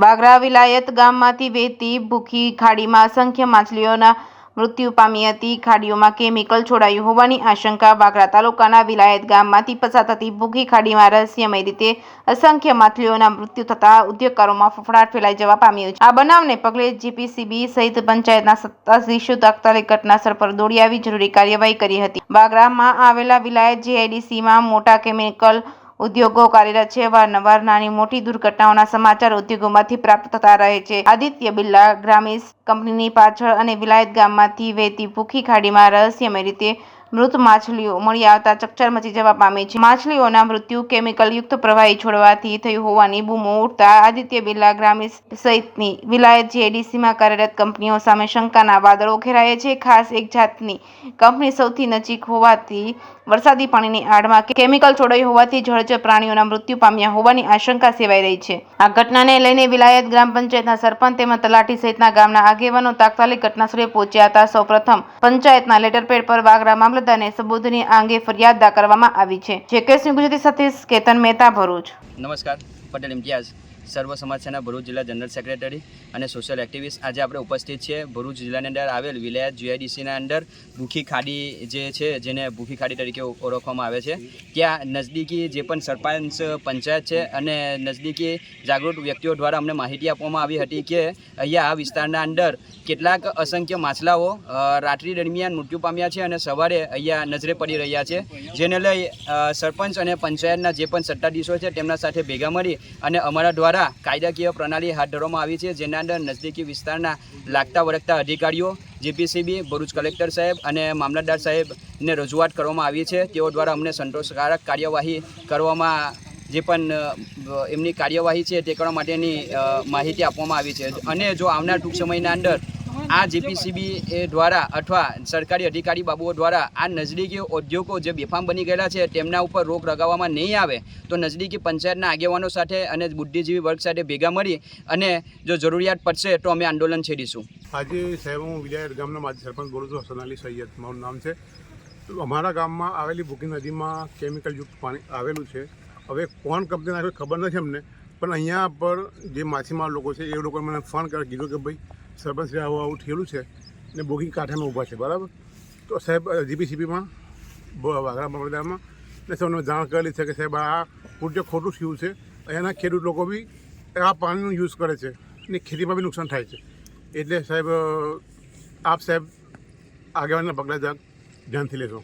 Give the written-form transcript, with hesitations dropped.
વાગરા વિલાયત ગામમાંથી વહેતી ભૂખી ખાડીમાં અસંખ્ય માછલીઓના મૃત્યુ પામી હતી. ખાડીઓમાં કેમિકલ છોડાયું હોવાની આશંકા. વાગરા તાલુકાના વિલાયત ગામમાંથી પસાર થતી ભૂખી ખાડીમાં રહસ્યમય રીતે અસંખ્ય માછલીઓના મૃત્યુ થતા ઉદ્યોગકારોમાં ફફડાટ ફેલાઈ જવા પામ્યો છે. આ બનાવને પગલે જીપીસીબી સહિત પંચાયતના સત્તાધીશો તાત્કાલિક ઘટનાસ્થળ પર દોડી આવી જરૂરી કાર્યવાહી કરી હતી. વાગરામાં આવેલા વિલાયત જીઆઈડીસીમાં મોટા કેમિકલ ઉદ્યોગો કાર્યરત છે. અવારનવાર નાની મોટી દુર્ઘટનાઓના સમાચાર ઉદ્યોગોમાંથી પ્રાપ્ત થતા રહે છે. આદિત્ય બિરલા ગ્રામિસ કંપનીની પાછળ અને વિલાયત ગામમાંથી વહેતી ભૂખી ખાડીમાં રહસ્યમય રીતે મૃત માછલીઓ મળી આવતા ચકચાર મચી જવા પામી છે. માછલીઓના મૃત્યુ કેમિકલયુક્ત પ્રવાહી છોડવાથી થયું હોવાની બૂમો ઉઠતા આદિત્ય બિરલા ગ્રામિસ સહિતની વિલાયત જીઆઈડીસીમાં કાર્યરત કંપનીઓ સામે શંકાના વાદળો ઘેરાયા છે. ખાસ એક જાતની કંપની સૌથી નજીક હોવાથી વરસાદી પાણીની આડમાં કેમિકલ છોડાયું હોવાથી જળચર પ્રાણીઓના મૃત્યુ પામ્યા હોવાની આશંકા સેવાઈ રહી છે. આ ઘટનાને લઈને વિલાયત ગ્રામ પંચાયતના સરપંચ તેમજ તલાટી સહિતના ગામના આગેવાનો તાત્કાલિક ઘટનાસ્થળે પહોંચ્યા હતા. સૌપ્રથમ પંચાયતના લેટરપેડ પર વાગરા મામલતદારને સંબોધીને આ અંગે ફરિયાદ દાખલ કરવામાં આવી છે. જેકેસની ગુજરાતી સાથે કેતન મહેતા, ભરૂચ. નમસ્કાર, પટેલ ઇમ્તિયાઝ, સર્વ સમાજ સેના ભરૂચ જિલ્લા જનરલ સેક્રેટરી અને સોશિયલ એક્ટિવિસ્ટ. આજે આપણે ઉપસ્થિત છીએ ભરૂચ જિલ્લાની અંદર આવેલ વિલાયત જીઆઈડીસીના અંદર ભૂખી ખાડી જે છે, જેને ભૂખી ખાડી તરીકે ઓળખવામાં આવે છે, ત્યાં નજદીકી જે પણ સરપંચ પંચાયત છે અને નજદીકી જાગૃત વ્યક્તિઓ દ્વારા અમને માહિતી આપવામાં આવી હતી કે અહીંયા આ વિસ્તારના અંદર કેટલાક અસંખ્ય માછલાઓ રાત્રિ દરમિયાન મૃત્યુ પામ્યા છે અને સવારે અહીંયા નજરે પડી રહ્યા છે. જેને લઈ સરપંચ અને પંચાયતના જે પણ સત્તાધીશો છે તેમના સાથે ભેગા મળી અને અમારા દ્વારા કાયદાકીય પ્રણાલી હાથ ધરવામાં આવી છે. જેના અંદર નજદીકી વિસ્તારના લાગતા વળગતા અધિકારીઓ, જીપીસીબી, ભરૂચ કલેક્ટર સાહેબ અને મામલતદાર સાહેબને રજૂઆત કરવામાં આવી છે. તેઓ દ્વારા અમને સંતોષકારક કાર્યવાહી કરવામાં જે પણ એમની કાર્યવાહી છે તે કરવા માટેની માહિતી આપવામાં આવી છે. અને જો આવનાર ટૂંક સમયના અંદર આ જીપીસીબી દ્વારા અથવા સરકારી અધિકારી બાબુઓ દ્વારા આ નજદીકી ઉદ્યોગો જે બેફામ બની ગયેલા છે તેમના ઉપર રોક લગાવવામાં નહીં આવે તો નજદીકી પંચાયતના આગેવાનો સાથે અને બુદ્ધિજીવી વર્ગ સાથે ભેગા મળી અને જો જરૂરિયાત પડશે તો અમે આંદોલન છેડીશું. આજે સાહેબ હું વિલાયત ગામના માજી સરપંચ બોલું છું. હસન અલી સૈયદ મારું નામ છે. અમારા ગામમાં આવેલી ભૂખી નદીમાં કેમિકલયુક્ત પાણી આવેલું છે. હવે કોણ કંપની નાખ્યું ખબર નથી અમને, પણ અહીંયા પર જે માછીમાર લોકો છે એ લોકોએ મને ફોન કરી કીધું કે ભાઈ સરપંચ આવું આવું થયેલું છે ને બોગી કાંઠામાં ઊભા છે, બરાબર. તો સાહેબ જીપીસીબીમાં વાગરા મામલતદારમાં ને સૌને જાણ કરેલી છે કે સાહેબ આ ઉદ્યોગ ખોટું થયું છે. અહીંયાના ખેડૂત લોકો બી આ પાણીનો યુઝ કરે છે ને ખેતીમાં બી નુકસાન થાય છે. એટલે સાહેબ આપ સાહેબ આગેવાનના પગલાં ધ્યાનથી લેશો.